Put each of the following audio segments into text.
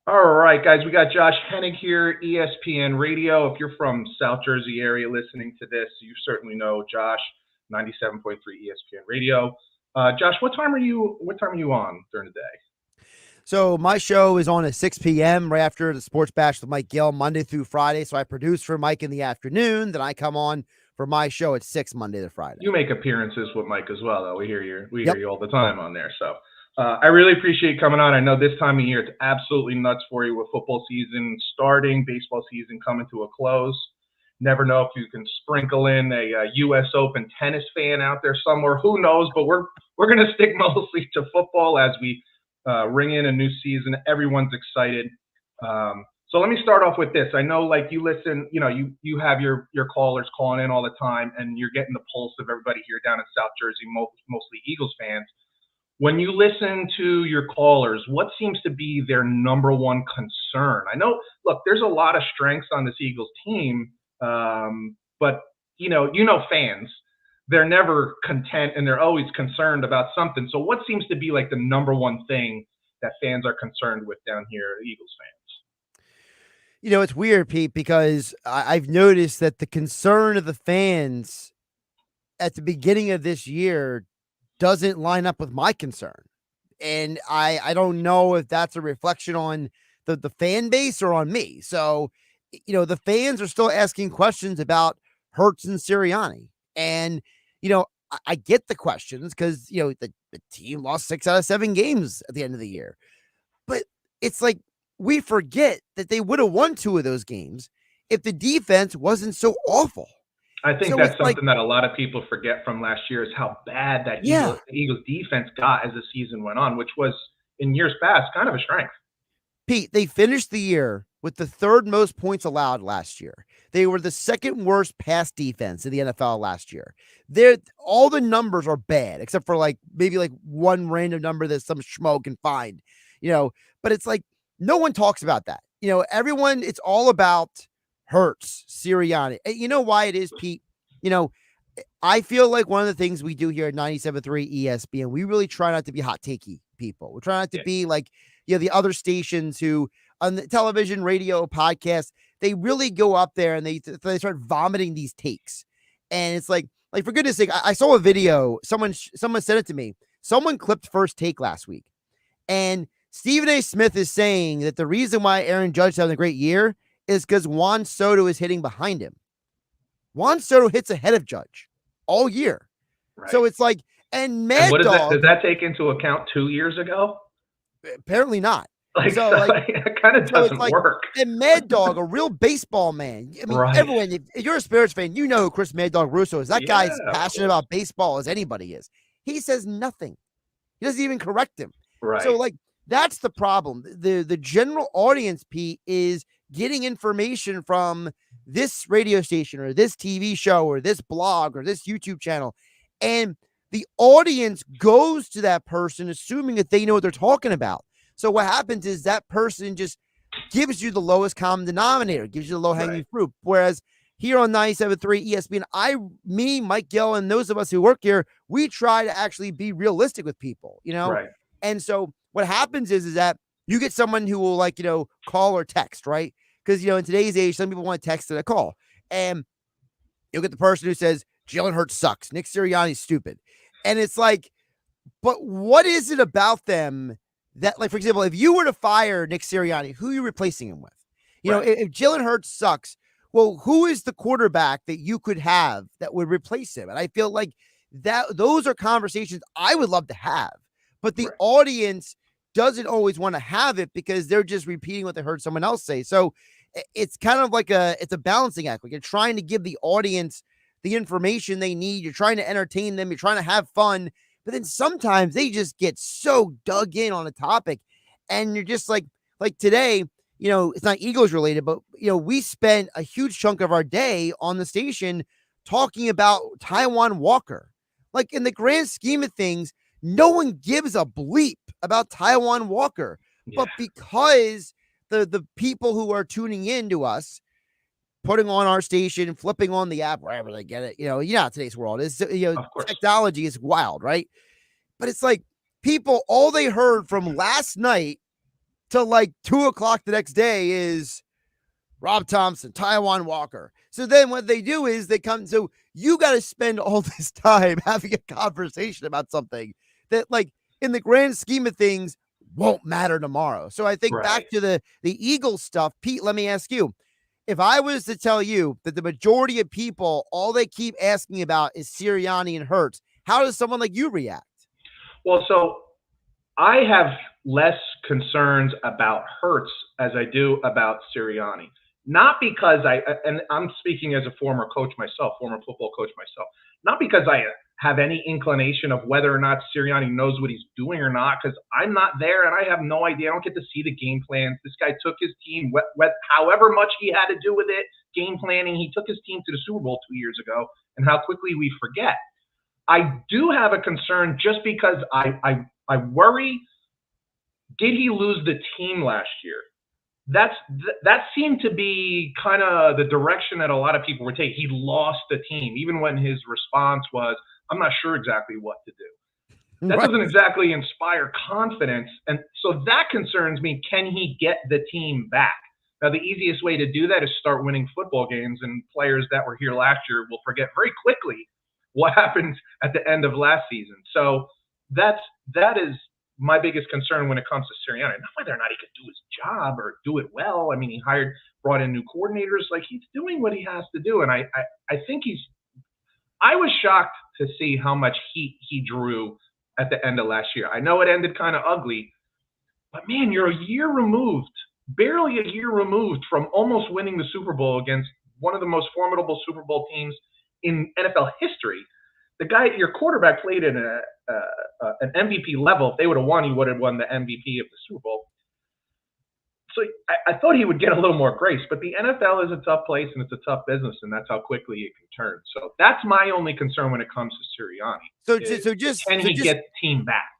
All right, guys, we got Josh Hennig here, ESPN Radio. If you're from South Jersey area listening to this, you certainly know Josh, 97.3 ESPN Radio. Josh, what time are you on during the day? So my show is on at 6 p.m. right after the Sports Bash with Mike Gill, Monday through Friday. So I produce for Mike in the afternoon. Then I come on for my show at 6 Monday to Friday. You make appearances with Mike as well, though. We hear Yep. you all the time on there. So I really appreciate you coming on. I know this time of year it's absolutely nuts for you with football season starting, baseball season coming to a close. Never know if you can sprinkle in a U.S. Open tennis fan out there somewhere. Who knows? But we're going to stick mostly to football as we ring in a new season. Everyone's excited. So let me start off with this. I know, like, you listen, you have your callers calling in all the time, and you're getting the pulse of everybody here down in South Jersey, mostly Eagles fans. When you listen to your callers, what seems to be their number one concern? I know, look, there's a lot of strengths on this Eagles team, but fans, they're never content and they're always concerned about something. So what seems to be like the number one thing that fans are concerned with down here, Eagles fans? It's weird, Pete, because I've noticed that the concern of the fans at the beginning of this year doesn't line up with my concern. And I don't know if that's a reflection on the fan base or on me. So, the fans are still asking questions about Hurts and Sirianni. And, I get the questions because, the team lost 6 out of 7 games at the end of the year. But it's like we forget that they would have won 2 of those games if the defense wasn't so awful. I think So that's it's like, something that a lot of people forget from last year is how bad that yeah, Eagles defense got as the season went on, which was in years past kind of a strength. Pete, they finished the year with the 3rd most points allowed last year. They were the 2nd worst pass defense in the NFL last year. All the numbers are bad, except for maybe one random number that some schmo can find, but it's like no one talks about that. Everyone, it's all about Hurts, Sirianni. And you know why it is, Pete? I feel like one of the things we do here at 97.3 ESPN, we really try not to be hot takey people. We try not to be like, the other stations who on the television, radio, podcast, they really go up there and they start vomiting these takes. And it's like for goodness sake, I saw a video. Someone sent it to me. Someone clipped First Take last week. And Stephen A. Smith is saying that the reason why Aaron Judge is having a great year is because Juan Soto is hitting behind him. Juan Soto hits ahead of Judge all year. Right. So it's like, and Mad Dog. Does that take into account 2 years ago? Apparently not. It kind of doesn't work. And Mad Dog, a real baseball man. I mean, everyone, if you're a Spirits fan, you know who Chris Mad Dog Russo is. That guy's passionate about baseball as anybody is. He says nothing. He doesn't even correct him. Right. So, that's the problem. The general audience, Pete, is getting information from this radio station or this TV show or this blog or this YouTube channel. And the audience goes to that person assuming that they know what they're talking about. So what happens is that person just gives you the lowest common denominator, gives you the low-hanging fruit. Whereas here on 97.3 ESPN, Mike Gill, and those of us who work here, we try to actually be realistic with people, Right. And so what happens is that you get someone who will call or text, right? Because, in today's age, some people want to text and a call. And you'll get the person who says, Jalen Hurts sucks. Nick Sirianni's stupid. And it's like, but what is it about them that, for example, if you were to fire Nick Sirianni, who are you replacing him with? If Jalen Hurts sucks, well, who is the quarterback that you could have that would replace him? And I feel like those are conversations I would love to have. But the audience doesn't always want to have it because they're just repeating what they heard someone else say. So it's kind of like it's a balancing act. You're trying to give the audience the information they need. You're trying to entertain them. You're trying to have fun. But then sometimes they just get so dug in on a topic. And you're just like today, it's not Eagles related, but, we spent a huge chunk of our day on the station talking about Taiwan Walker. In the grand scheme of things, no one gives a bleep about Taiwan Walker. Yeah. But because the people who are tuning in to us, putting on our station, flipping on the app, wherever they get it, how today's world is, technology is wild, right? But it's like people, all they heard from last night to like 2:00 the next day is Rob Thompson, Taiwan Walker. So then what they do is they come, so you got to spend all this time having a conversation about something that, like, in the grand scheme of things, won't matter tomorrow. So I think Right. back to the Eagles stuff. Pete, let me ask you, if I was to tell you that the majority of people, all they keep asking about is Sirianni and Hurts, how does someone like you react? Well, so I have less concerns about Hurts as I do about Sirianni. Not because and I'm speaking as a former coach myself, former football coach myself, not because I have any inclination of whether or not Sirianni knows what he's doing or not, because I'm not there and I have no idea. I don't get to see the game plans. This guy took his team, however much he had to do with it, game planning, he took his team to the Super Bowl 2 years ago, and how quickly we forget. I do have a concern just because I worry, did he lose the team last year? That seemed to be kind of the direction that a lot of people were taking. He lost the team, even when his response was, "I'm not sure exactly what to do." That Right. doesn't exactly inspire confidence, and so that concerns me. Can he get the team back? Now, the easiest way to do that is start winning football games, and players that were here last year will forget very quickly what happened at the end of last season. So that is my biggest concern when it comes to Sirianni. Not whether or not he could do his job or do it well. I mean, he brought in new coordinators. Like, he's doing what he has to do, and I think I was shocked to see how much heat he drew at the end of last year. I know it ended kind of ugly, but man, you're a year removed, barely a year removed from almost winning the Super Bowl against one of the most formidable Super Bowl teams in NFL history. The guy, your quarterback, played in an MVP level. If they would have won, he would have won the MVP of the Super Bowl. So I thought he would get a little more grace, but the NFL is a tough place and it's a tough business, and that's how quickly it can turn. So that's my only concern when it comes to Sirianni. Can he get the team back?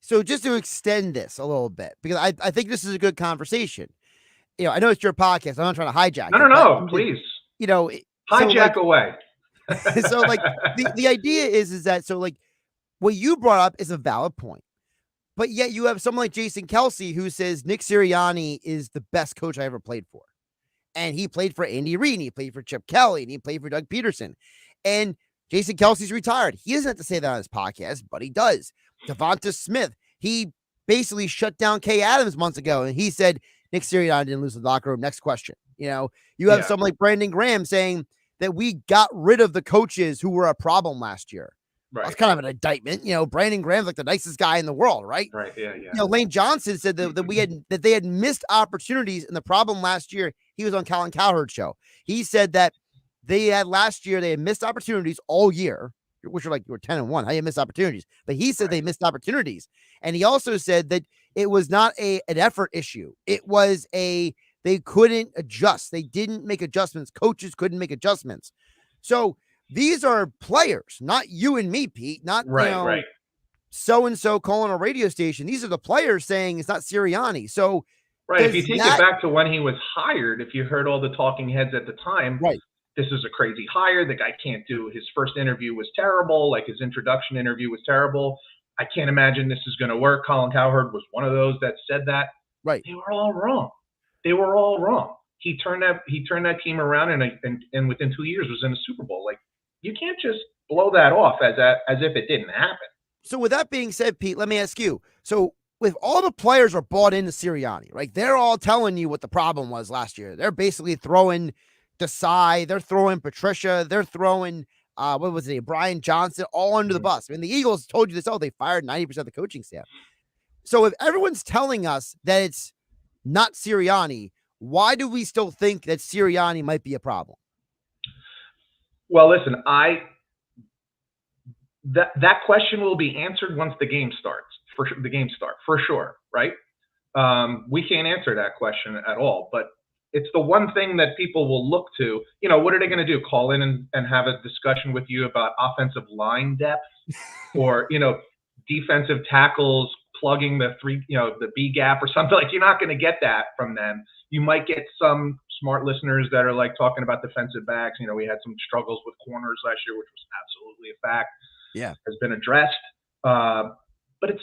So just to extend this a little bit, because I think this is a good conversation. I know it's your podcast. I'm not trying to hijack it. No, please. Hijack away. So like the idea is that, so like what you brought up is a valid point, but yet you have someone like Jason Kelsey who says Nick Sirianni is the best coach I ever played for. And he played for Andy Reid, and he played for Chip Kelly, and he played for Doug Peterson. And Jason Kelsey's retired. He doesn't have to say that on his podcast, but he does. Devonta Smith, he basically shut down Kay Adams months ago, and he said Nick Sirianni didn't lose the locker room. Next question. You have someone like Brandon Graham saying that we got rid of the coaches who were a problem last year. Right. That's kind of an indictment. Brandon Graham's like the nicest guy in the world, right? Right. Yeah. Lane Johnson said that they had missed opportunities, and the problem last year, he was on Colin Cowherd's show. He said that they had missed opportunities all year, which are like, you were 10-1. How do you miss opportunities? But he said they missed opportunities. And he also said that it was not an effort issue. It was they couldn't adjust. They didn't make adjustments. Coaches couldn't make adjustments. So these are players, not you and me, Pete, not right. So-and-so calling a radio station. These are the players saying it's not Sirianni. So right, if you take it back to when he was hired, if you heard all the talking heads at the time, right, this is a crazy hire. The guy can't do, his first interview was terrible. Like, his introduction interview was terrible. I can't imagine this is going to work. Colin Cowherd was one of those that said that. Right. They were all wrong. He turned that team around and within 2 years was in the Super Bowl. Like, you can't just blow that off as if it didn't happen. So with that being said, Pete, let me ask you. So if all the players are bought into Sirianni, right? They're all telling you what the problem was last year. They're basically throwing Desai, they're throwing Patricia, they're throwing Brian Johnson, all under the bus. I mean, the Eagles told you this. They fired 90% of the coaching staff. So if everyone's telling us that it's not Sirianni, why do we still think that Sirianni might be a problem? Well, listen, that question will be answered once the game starts. For sure, right? We can't answer that question at all, but it's the one thing that people will look to. What are they going to do? Call in and have a discussion with you about offensive line depth, or defensive tackles plugging the B gap or something? Like, you're not going to get that from them. You might get some smart listeners that are like talking about defensive backs. We had some struggles with corners last year, which was absolutely a fact. Yeah, has been addressed. But it's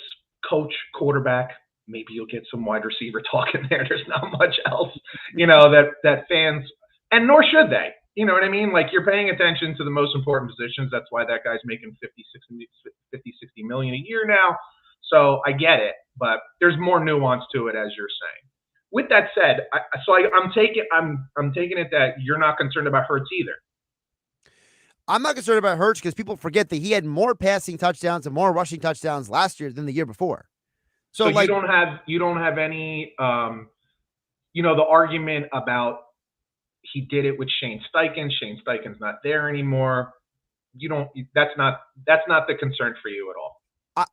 coach, quarterback, maybe you'll get some wide receiver talk in there. There's not much else, that fans, and nor should they. You know what I mean? Like, you're paying attention to the most important positions. That's why that guy's making 60 million a year now. So I get it, but there's more nuance to it, as you're saying. With that said, I'm taking it that you're not concerned about Hurts either. I'm not concerned about Hurts because people forget that he had more passing touchdowns and more rushing touchdowns last year than the year before. So like, you don't have any, the argument about he did it with Shane Steichen. Shane Steichen's not there anymore. That's not the concern for you at all.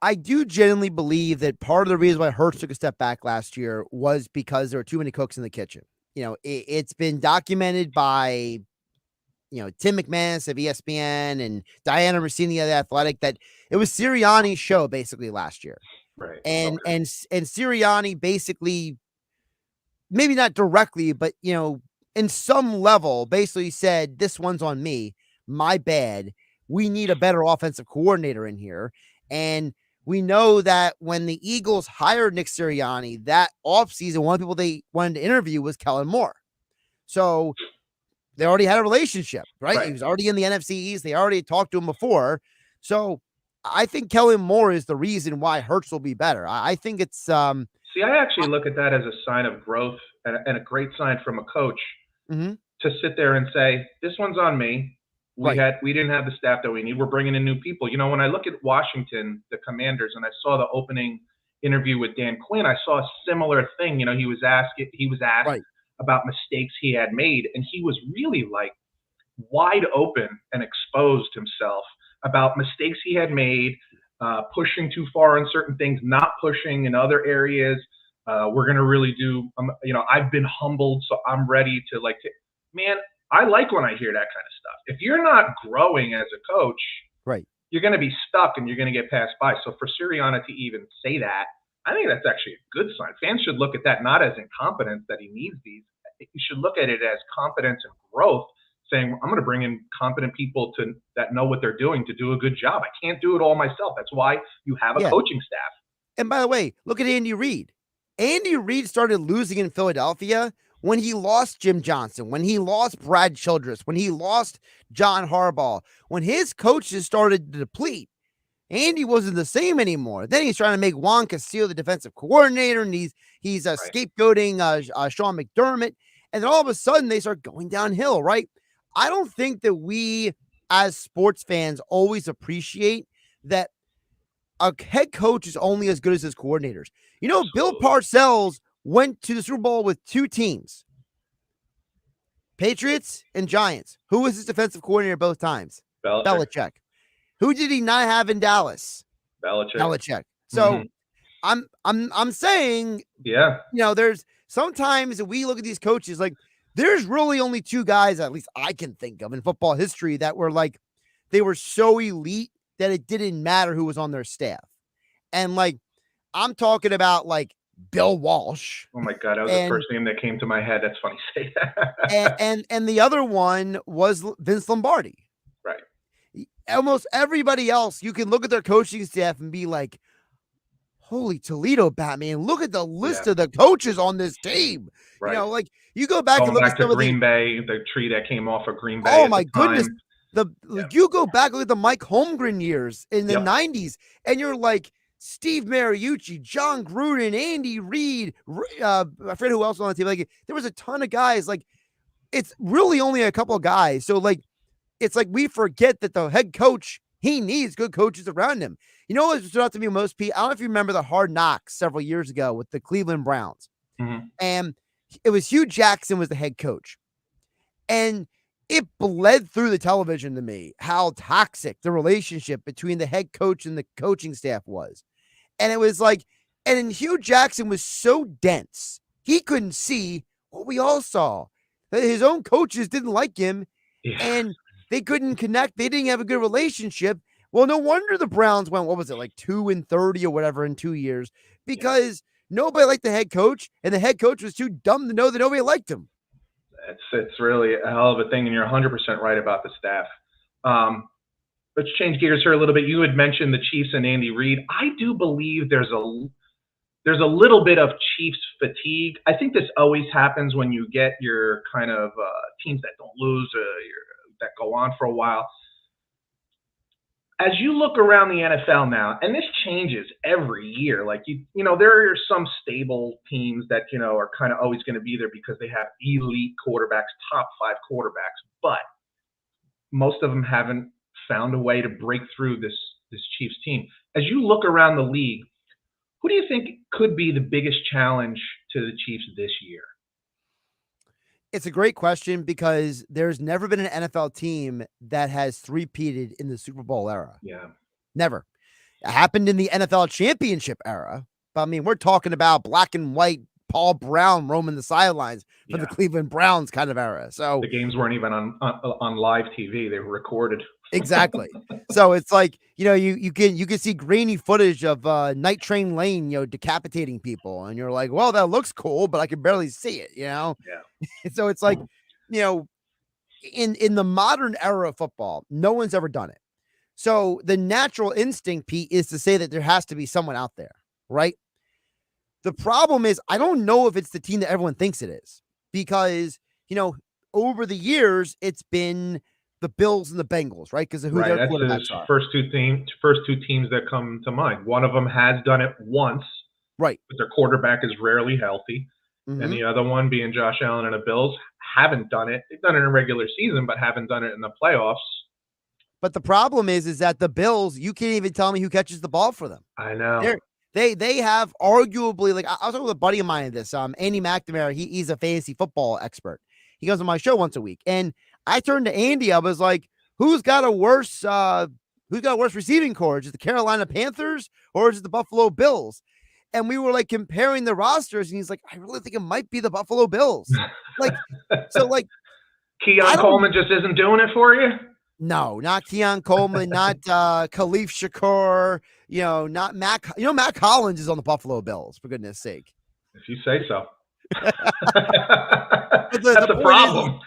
I do genuinely believe that part of the reason why Hurts took a step back last year was because there were too many cooks in the kitchen. It's been documented by, Tim McManus of ESPN and Diana Rossini of The Athletic that it was Sirianni's show basically last year. Right. And Sirianni basically, maybe not directly, but, in some level, basically said, this one's on me. My bad. We need a better offensive coordinator in here. And we know that when the Eagles hired Nick Sirianni that offseason, one of the people they wanted to interview was Kellen Moore. So they already had a relationship, right? He was already in the NFC East. They already talked to him before. So I think Kellen Moore is the reason why Hurts will be better. I think it's See, I actually look at that as a sign of growth and a great sign from a coach to sit there and say, this one's on me. We didn't have the staff that we need. We're bringing in new people. When I look at Washington, the Commanders, and I saw the opening interview with Dan Quinn, I saw a similar thing. He was asked about mistakes he had made, and he was really like wide open and exposed himself about mistakes he had made, pushing too far on certain things, not pushing in other areas. We're going to really do, I've been humbled, so I'm ready to man, I like when I hear that kind of stuff. If you're not growing as a coach, you're going to be stuck and you're going to get passed by. So for Sirianni to even say that, I think that's actually a good sign. Fans should look at that not as incompetence that he needs these. You should look at it as competence and growth, saying, I'm going to bring in competent people that know what they're doing to do a good job. I can't do it all myself. That's why you have a coaching staff. And by the way, look at Andy Reid. Andy Reid started losing in Philadelphia when he lost Jim Johnson, when he lost Brad Childress, when he lost John Harbaugh, when his coaches started to deplete. Andy wasn't the same anymore. Then he's trying to make Juan Castillo the defensive coordinator, and he's scapegoating Sean McDermott. And then all of a sudden they start going downhill, right? I don't think that we as sports fans always appreciate that a head coach is only as good as his coordinators. Bill Parcells went to the Super Bowl with two teams, Patriots and Giants. Who was his defensive coordinator both times? Belichick. Who did he not have in Dallas? Belichick. So I'm saying, there's sometimes we look at these coaches like there's really only two guys, at least I can think of in football history, that were like, they were so elite that it didn't matter who was on their staff. And I'm talking about Bill Walsh. Oh my God, that was the first name that came to my head. That's funny you say that. and the other one was Vince Lombardi. Right. Almost everybody else, you can look at their coaching staff and be like, holy Toledo, Batman, look at the list of the coaches on this team. Right. You go back and look at Green Bay, the tree that came off of Green Bay. Oh my goodness. You go back, look at the Mike Holmgren years in the 90s, and you're like, Steve Mariucci, John Gruden, Andy Reid, I forget who else was on the team. There was a ton of guys. It's really only a couple of guys. So it's we forget that the head coach, he needs good coaches around him. What stood out to me most people? I don't know if you remember the Hard Knocks several years ago with the Cleveland Browns. And it was Hugh Jackson was the head coach. And it bled through the television to me how toxic the relationship between the head coach and the coaching staff was. And it was and Hugh Jackson was so dense, he couldn't see what we all saw. That his own coaches didn't like him, and they couldn't connect. They didn't have a good relationship. Well, no wonder the Browns went, 2-30 or whatever in 2 years, because nobody liked the head coach, and the head coach was too dumb to know that nobody liked him. It's really a hell of a thing, and you're 100% right about the staff. Let's change gears here a little bit. You had mentioned the Chiefs and Andy Reid. I do believe there's there's a little bit of Chiefs fatigue. I think this always happens when you get your kind of teams that don't lose, that go on for a while. As you look around the NFL now, and this changes every year, like there are some stable teams that are kind of always going to be there because they have elite quarterbacks, top 5 quarterbacks, but most of them haven't found a way to break through this Chiefs team. As you look around the league, who do you think could be the biggest challenge to the Chiefs this year? It's a great question because there's never been an NFL team that has three-peated in the Super Bowl era. Yeah. Never. It happened in the NFL championship era. But I mean, we're talking about black and white Paul Brown roaming the sidelines for the Cleveland Browns kind of era. So the games weren't even on live TV. They were recorded. Exactly. So it's like, you can see grainy footage of Night Train Lane, decapitating people. And you're like, well, that looks cool, but I can barely see it, Yeah. So it's like, in the modern era of football, no one's ever done it. So the natural instinct, Pete, is to say that there has to be someone out there, right? The problem is, I don't know if it's the team that everyone thinks it is because, over the years, it's been the Bills and the Bengals, right? Because of who their quarterbacks are. First two teams that come to mind. One of them has done it once, right? But their quarterback is rarely healthy, and the other one, being Josh Allen and the Bills, haven't done it. They've done it in a regular season, but haven't done it in the playoffs. But the problem is that the Bills, you can't even tell me who catches the ball for them. I know. They have arguably, like, I was talking with a buddy of mine of this, Andy McNamara. He's a fantasy football expert. He comes on my show once a week, and I turned to Andy. I was like, who's got a worse receiving core? Is it the Carolina Panthers or is it the Buffalo Bills? And we were like comparing the rosters, and he's like, I really think it might be the Buffalo Bills. Keon Coleman just isn't doing it for you? No, not Keon Coleman, not Khalif Shakur, not Matt. Matt Collins is on the Buffalo Bills, for goodness sake. If you say so. That's the problem.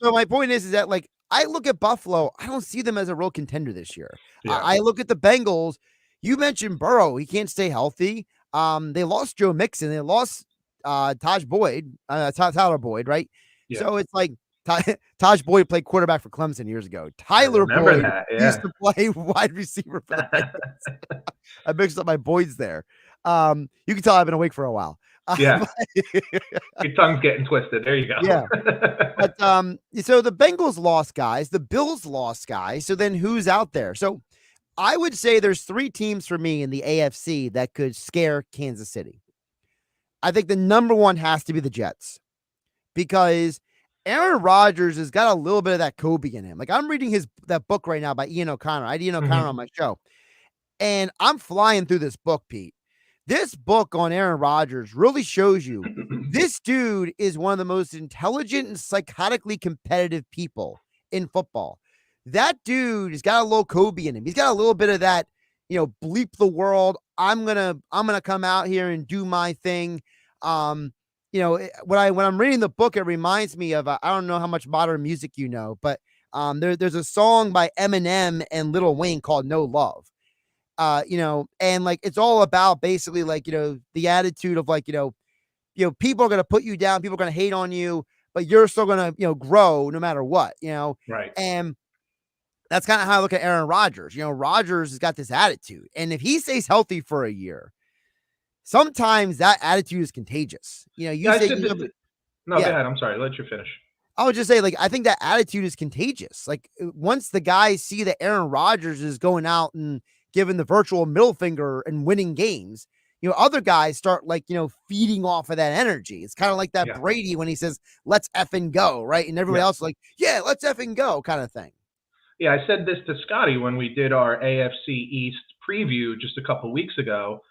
So my point is that, like, I look at Buffalo, I don't see them as a real contender this year. Yeah. I look at the Bengals. You mentioned Burrow. He can't stay healthy. They lost Joe Mixon. They lost Tyler Boyd, right? Yeah. So it's like Taj Boyd played quarterback for Clemson years ago. Tyler Boyd used to play wide receiver for the Bengals. I mixed up my Boyds there. You can tell I've been awake for a while. Yeah. Your tongue's getting twisted. There you go. Yeah. But so the Bengals lost guys, the Bills lost guys. So then who's out there? So I would say there's 3 teams for me in the AFC that could scare Kansas City. I think the number one has to be the Jets because Aaron Rodgers has got a little bit of that Kobe in him. Like, I'm reading that book right now by Ian O'Connor. I had Ian O'Connor on my show, and I'm flying through this book, Pete. This book on Aaron Rodgers really shows you this dude is one of the most intelligent and psychotically competitive people in football. That dude has got a little Kobe in him. He's got a little bit of that, bleep the world. I'm gonna come out here and do my thing. When I'm reading the book, it reminds me of I don't know how much modern music you know, but there's a song by Eminem and Lil Wayne called "No Love." And like, it's all about basically like, the attitude of like, people are going to put you down. People are going to hate on you, but you're still going to, grow no matter what, Right. And that's kind of how I look at Aaron Rodgers. Rodgers has got this attitude, and if he stays healthy for a year, sometimes that attitude is contagious. Go ahead. I'm sorry. Let you finish. I would just say, like, I think that attitude is contagious. Like, once the guys see that Aaron Rodgers is going out and giving the virtual middle finger and winning games, other guys start like, feeding off of that energy. It's kind of like that Brady when he says, let's effing go, right? And everybody else is like, yeah, let's effing go kind of thing. Yeah, I said this to Scotty when we did our AFC East preview just a couple of weeks ago.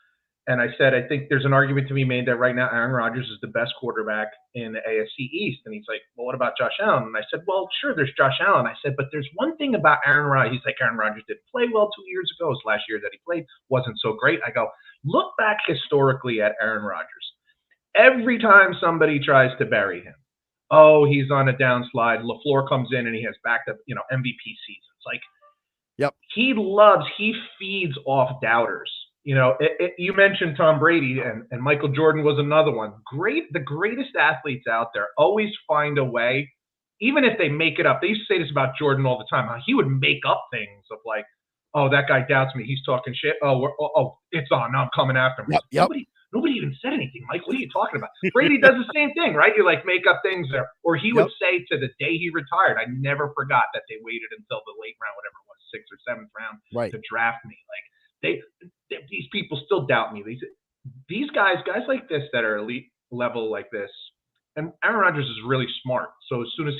And I said, I think there's an argument to be made that right now Aaron Rodgers is the best quarterback in the AFC East. And he's like, well, what about Josh Allen? And I said, well, sure, there's Josh Allen. I said, but there's one thing about Aaron Rodgers. He's like, Aaron Rodgers didn't play well 2 years ago. His last year that he played wasn't so great. I go, look back historically at Aaron Rodgers. Every time somebody tries to bury him, he's on a downslide. LaFleur comes in and he has backed up, MVP seasons. Like, yep. He feeds off doubters. You mentioned Tom Brady and Michael Jordan was another one. The greatest athletes out there always find a way, even if they make it up. They used to say this about Jordan all the time. How he would make up things of like, oh, that guy doubts me. He's talking shit. It's on. Now I'm coming after him. Yep. Nobody even said anything, Mike. What are you talking about? Brady does the same thing, right? You like make up things there. Or he would say to the day he retired, I never forgot that they waited until the late round, whatever it was, 6th or 7th round, to draft me. Like these people still doubt me. These guys like this that are elite level like this, and Aaron Rodgers is really smart. So as soon as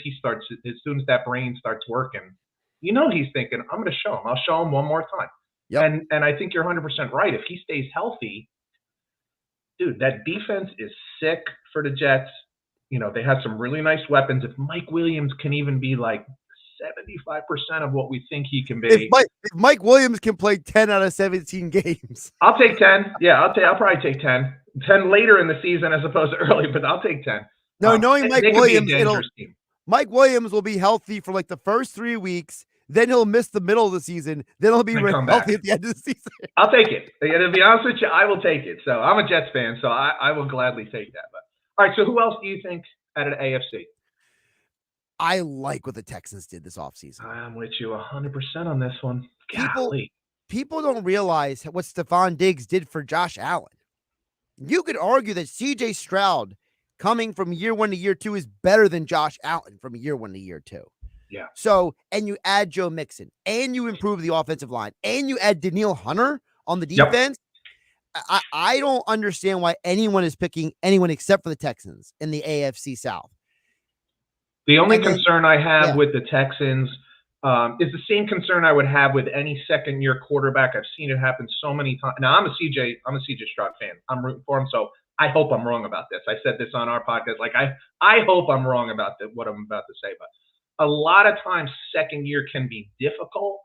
that brain starts working, he's thinking, I'm going to show him. I'll show him one more time. Yep. And I think you're 100% right. If he stays healthy, dude, that defense is sick for the Jets. They have some really nice weapons. If Mike Williams can even be like 75% of what we think he can be. If Mike Williams can play 10 out of 17 games. I'll take 10. Yeah, I'll probably take 10. 10 later in the season as opposed to early, but I'll take 10. No, knowing Mike Williams, Mike Williams will be healthy for like the first 3 weeks. Then he'll miss the middle of the season. Then he'll be healthy at the end of the season. I'll take it. And to be honest with you, I will take it. So I'm a Jets fan, so I will gladly take that. But all right, so who else do you think out of the AFC? I like what the Texans did this offseason. I'm with you 100% on this one. People don't realize what Stephon Diggs did for Josh Allen. You could argue that C.J. Stroud coming from year 1 to year 2 is better than Josh Allen from year 1 to year 2. Yeah. So, and you add Joe Mixon, and you improve the offensive line, and you add Danielle Hunter on the defense. Yep. I don't understand why anyone is picking anyone except for the Texans in the AFC South. The only concern I have with the Texans is the same concern I would have with any second-year quarterback. I've seen it happen so many times. Now, I'm a CJ Stroud fan. I'm rooting for him, so I hope I'm wrong about this. I said this on our podcast. Like, I hope I'm wrong about what I'm about to say, but a lot of times second year can be difficult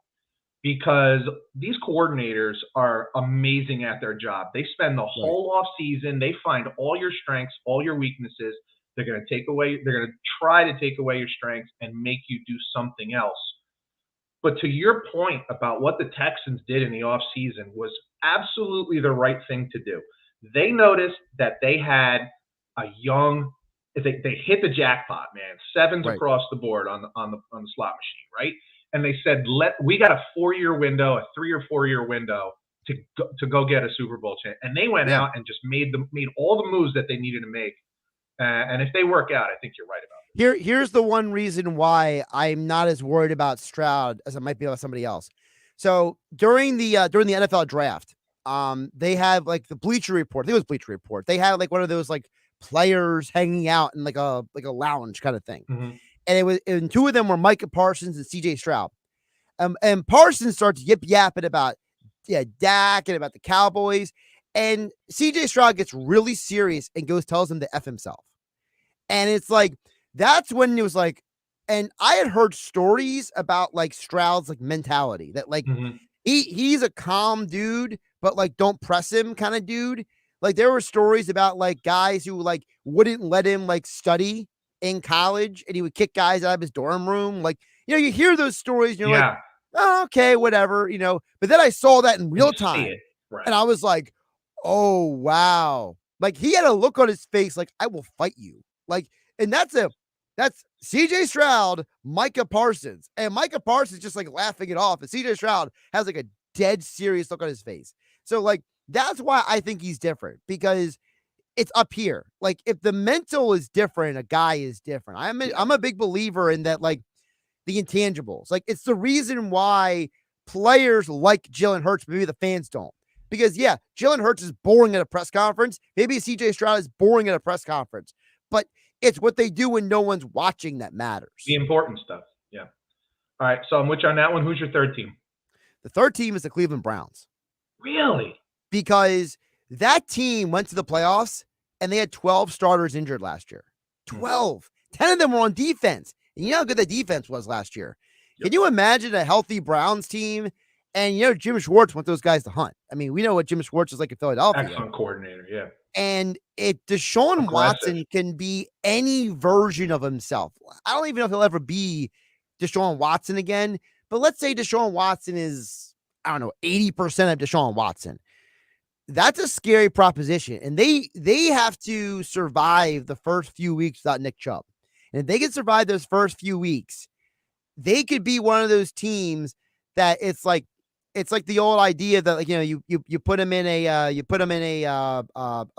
because these coordinators are amazing at their job. They spend the whole off season. They find all your strengths, all your weaknesses. They're going to try to take away your strengths and make you do something else. But to your point about what the Texans did in the off season was absolutely the right thing to do. They noticed that they had a young, they hit the jackpot, man. 7s across the board on the slot machine, right? And they said, we got a 4-year window, a 3 or 4 year window to go get a Super Bowl champ. And they went out and just made all the moves that they needed to make. And if they work out, I think you're right about it. Here's the one reason why I'm not as worried about Stroud as I might be about somebody else. So during the NFL draft, they have like the Bleacher Report. I think it was Bleacher Report. They had like one of those like players hanging out in like a lounge kind of thing. Mm-hmm. And 2 of them were Micah Parsons and CJ Stroud. And Parsons starts yip-yapping about Dak and about the Cowboys. And CJ Stroud gets really serious and tells him to F himself. And it's like, that's when it was like, and I had heard stories about like Stroud's like mentality that like he's a calm dude, but like don't press him kind of dude. Like there were stories about like guys who like wouldn't let him like study in college and he would kick guys out of his dorm room. Like, you hear those stories and you're like, oh, okay, whatever, but then I saw that in real time and I was like, oh, wow. Like he had a look on his face like, I will fight you. Like, and that's CJ Stroud, Micah Parsons. And Micah Parsons just like laughing it off. And CJ Stroud has like a dead serious look on his face. So like, that's why I think he's different, because it's up here. Like if the mental is different, a guy is different. I'm a big believer in that, like the intangibles. Like it's the reason why players like Jalen Hurts, maybe the fans don't. Because Jalen Hurts is boring at a press conference. Maybe CJ Stroud is boring at a press conference, but it's what they do when no one's watching that matters. The important stuff. Yeah. All right. So I'm with you on that one. Who's your third team? The third team is the Cleveland Browns. Really? Because that team went to the playoffs and they had 12 starters injured last year. 12. 10 of them were on defense. And you know how good the defense was last year. Yep. Can you imagine a healthy Browns team? And, Jim Schwartz wants those guys to hunt. I mean, we know what Jim Schwartz is like in Philadelphia. Excellent coordinator, yeah. And Deshaun Watson can be any version of himself. I don't even know if he'll ever be Deshaun Watson again. But let's say Deshaun Watson is, I don't know, 80% of Deshaun Watson. that's a scary proposition. And they have to survive the first few weeks without Nick Chubb. And if they can survive those first few weeks, they could be one of those teams that it's like the old idea that, like, you put them in a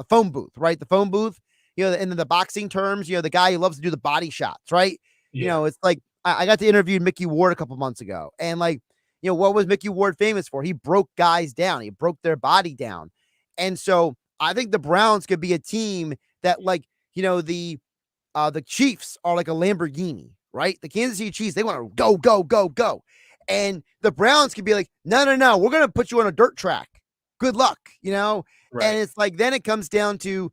phone booth, right? The phone booth, in the boxing terms, the guy who loves to do the body shots, right? Yeah. It's like I got to interview Mickey Ward a couple months ago, and what was Mickey Ward famous for? He broke guys down. He broke their body down. And so I think the Browns could be a team that, the Chiefs are like a Lamborghini, right? The Kansas City Chiefs, they want to go, go, go, go. And the Browns could be like, no, we're going to put you on a dirt track. Good luck, Right. And it's like, then it comes down to,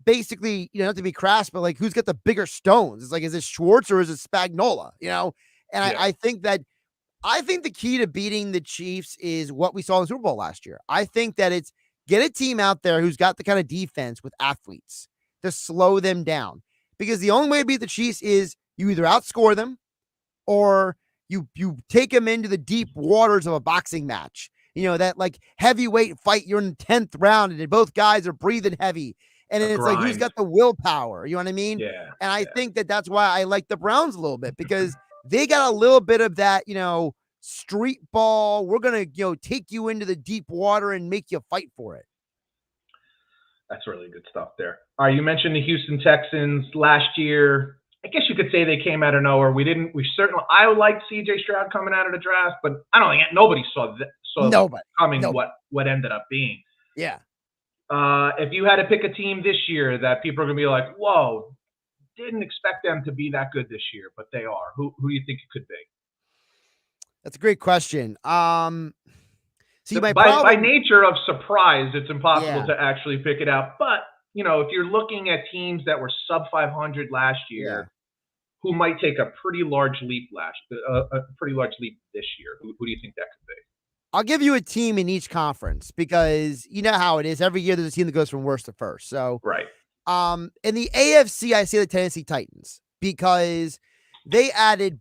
basically, not to be crass, but like, who's got the bigger stones? It's like, is it Schwartz or is it Spagnuolo, And I think the key to beating the Chiefs is what we saw in the Super Bowl last year. I think that it's get a team out there who's got the kind of defense with athletes to slow them down. Because the only way to beat the Chiefs is you either outscore them or you take them into the deep waters of a boxing match. That like heavyweight fight, you're in the 10th round and both guys are breathing heavy. And it's like, who's got the willpower? You know what I mean? Yeah. And I think that's why I like the Browns a little bit, because they got a little bit of that, street ball. We're going to, take you into the deep water and make you fight for it. That's really good stuff there. All right, you mentioned the Houston Texans last year. I guess you could say they came out of nowhere. I liked CJ Stroud coming out of the draft, but I don't think nobody saw coming what ended up being. Yeah. If you had to pick a team this year that people are going to be like, whoa, didn't expect them to be that good this year, but they are. Who do you think it could be? That's a great question. See, by nature of surprise, it's impossible to actually pick it out. But, if you're looking at teams that were sub 500 last year, who might take a pretty large leap this year, who do you think that could be? I'll give you a team in each conference, because you know how it is. Every year there's a team that goes from worst to first. So, right. In the AFC, I say the Tennessee Titans, because they added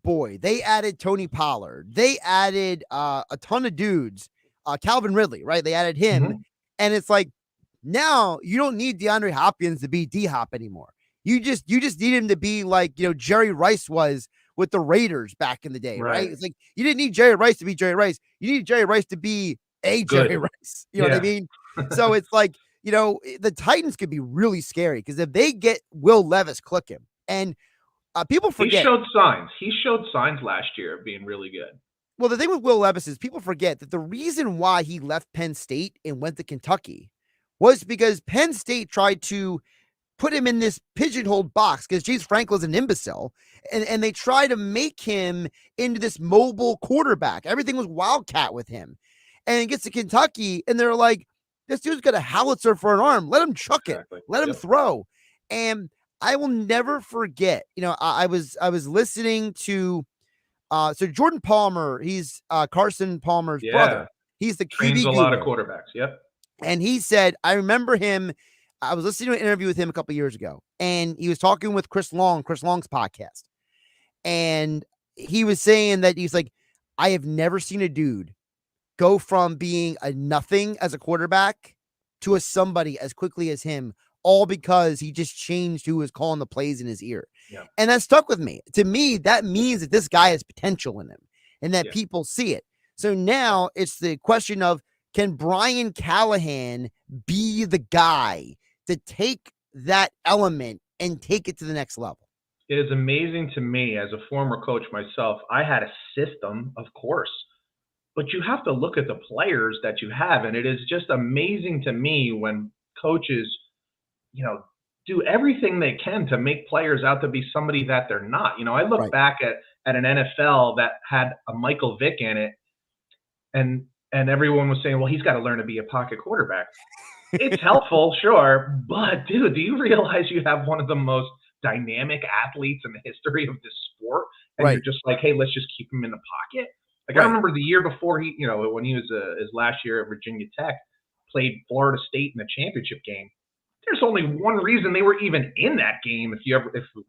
Tony Pollard. They added a ton of dudes. Calvin Ridley, right? They added him. Mm-hmm. And it's like, now you don't need DeAndre Hopkins to be D-Hop anymore. You just need him to be like, Jerry Rice was with the Raiders back in the day, right? It's like, you didn't need Jerry Rice to be Jerry Rice. You need Jerry Rice to be Jerry Rice. You know what I mean? So it's like, the Titans could be really scary, because if they get Will Levis clicking, and people forget. He showed signs last year of being really good. Well, the thing with Will Levis is people forget that the reason why he left Penn State and went to Kentucky was because Penn State tried to put him in this pigeonholed box, because James Franklin's an imbecile, and they try to make him into this mobile quarterback. Everything was wildcat with him. And he gets to Kentucky, and they're like, this dude's got a howitzer for an arm. Let him chuck it. Let him throw. And I will never forget, I was listening to so Jordan Palmer, he's Carson Palmer's brother. He's the QB trains a lot of quarterbacks. Yep. And he said, I remember him. I was listening to an interview with him a couple of years ago, and he was talking with Chris Long's podcast. And he was saying that he's like, I have never seen a dude go from being a nothing as a quarterback to a somebody as quickly as him, all because he just changed who was calling the plays in his ear. Yeah. And that stuck with me. To me, that means that this guy has potential in him and that people see it. So now it's the question of, can Brian Callahan be the guy to take that element and take it to the next level? It is amazing to me, as a former coach myself. I had a system, of course, but you have to look at the players that you have. And it is just amazing to me when coaches, do everything they can to make players out to be somebody that they're not. I look back at an NFL that had a Michael Vick in it, and everyone was saying, well, he's got to learn to be a pocket quarterback. It's helpful, sure, but dude, do you realize you have one of the most dynamic athletes in the history of this sport, and you're just like, hey, let's just keep him in the pocket? Like, I remember the year before he, when he was his last year at Virginia Tech, played Florida State in the championship game. There's only one reason they were even in that game, if you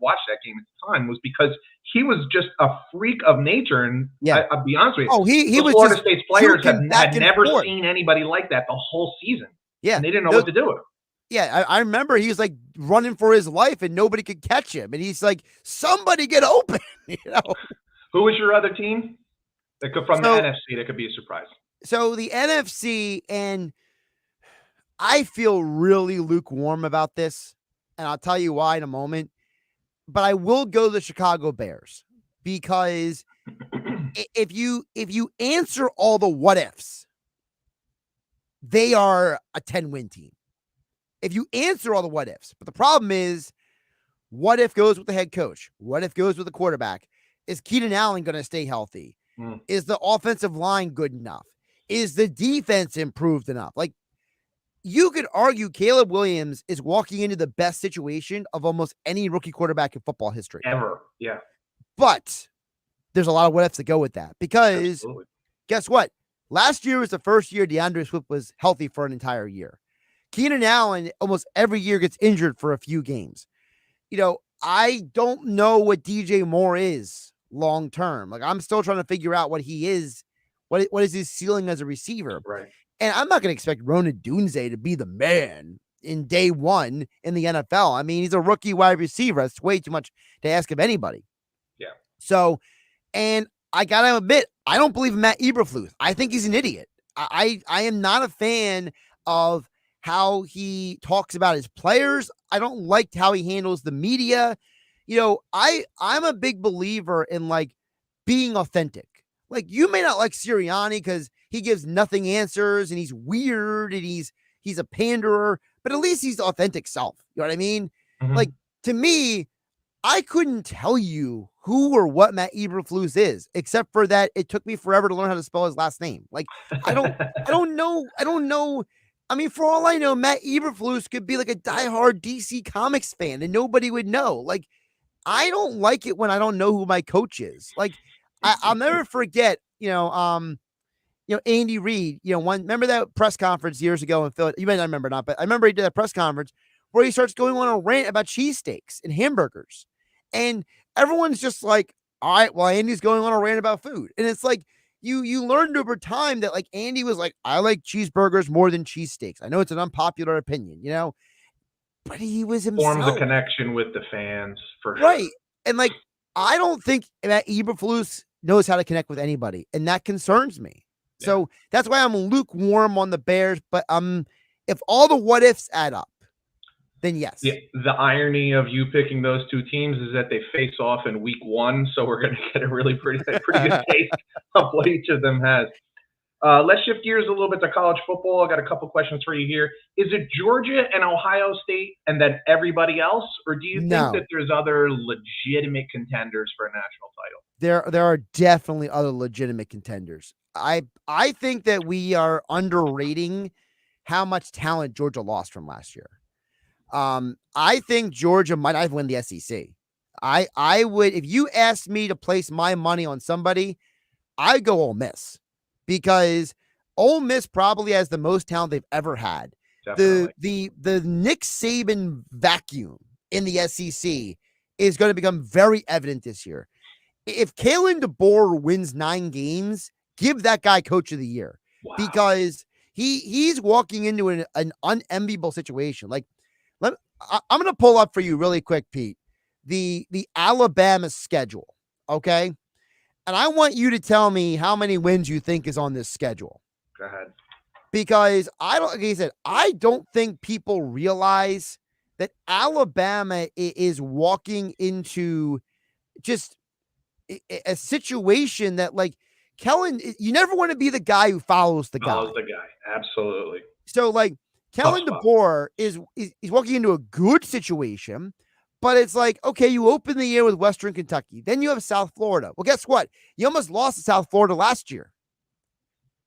watched that game at the time, was because he was just a freak of nature. And I'll be honest with you, he was Florida State's players had never seen anybody like that the whole season. Yeah. And they didn't know what to do with him. Yeah, I remember he was like running for his life and nobody could catch him. And he's like, somebody get open, you know? Who was your other team that could from the NFC that could be a surprise? So the NFC, and I feel really lukewarm about this, and I'll tell you why in a moment. But I will go the Chicago Bears because if you answer all the what ifs, they are a 10-win team. If you answer all the what ifs, but the problem is, what if goes with the head coach? What if goes with the quarterback? Is Keenan Allen going to stay healthy? Is the offensive line good enough? Is the defense improved enough? Like, you could argue Caleb Williams is walking into the best situation of almost any rookie quarterback in football history. Ever. Yeah. But there's a lot of what ifs that go with that because guess what? Last year was the first year DeAndre Swift was healthy for an entire year. Keenan Allen almost every year gets injured for a few games. You know, I don't know what DJ Moore is long term. Like, I'm still trying to figure out what he is. What is his ceiling as a receiver? Right. And I'm not going to expect Ronan Dunze to be the man in day one in the NFL. I mean, he's a rookie wide receiver. That's way too much to ask of anybody. Yeah. So, and I got to admit, I don't believe in Matt Eberflus. I think he's an idiot. I am not a fan of how he talks about his players. I don't like how he handles the media. You know, I'm a big believer in like being authentic. Like, you may not like Sirianni because he gives nothing answers and he's weird and he's a panderer, but at least he's the authentic self. You know what I mean? Like, to me, I couldn't tell you who or what Matt Eberflus is, except for that it took me forever to learn how to spell his last name. Like, I don't know. I mean, for all I know, Matt Eberflus could be like a diehard DC Comics fan and nobody would know. Like, I don't like it when I don't know who my coach is. Like, I'll never forget, Andy Reid, remember that press conference years ago in Philadelphia? You may not remember not, but I remember he did that press conference where he starts going on a rant about cheesesteaks and hamburgers. And everyone's just like, all right, well, Andy's going on a rant about food. And it's like, you learned over time that like Andy was like, I like cheeseburgers more than cheesesteaks. I know it's an unpopular opinion, but he was himself. Forms a connection with the fans for right. sure. And like, I don't think that Eberflus knows how to connect with anybody, and that concerns me. Yeah. So that's why I'm lukewarm on the Bears. But if all the what ifs add up, then yes. The irony of you picking those two teams is that they face off in week 1, so we're going to get a really pretty good taste of what each of them has. Let's shift gears a little bit to college football. I got a couple questions for you here. Is it Georgia and Ohio State and then everybody else, or do you think that there's other legitimate contenders for a national title? There are definitely other legitimate contenders. I think that we are underrating how much talent Georgia lost from last year. I think Georgia might not win the SEC. I would, if you asked me to place my money on somebody, I'd go Ole Miss. Because Ole Miss probably has the most talent they've ever had. Definitely. The Nick Saban vacuum in the SEC is going to become very evident this year. If Kalen DeBoer wins 9 games, give that guy coach of the year. Wow. Because he's walking into an unenviable situation. Like, I'm going to pull up for you really quick, Pete, the Alabama schedule. Okay. And I want you to tell me how many wins you think is on this schedule. Go ahead. Because like I said, I don't think people realize that Alabama is walking into just a situation that, like, Kellen, you never want to be the guy who follows the guy. Absolutely. So, like, Kellen DeBoer is walking into a good situation. But it's like, okay, you open the year with Western Kentucky. Then you have South Florida. Well, guess what? You almost lost to South Florida last year.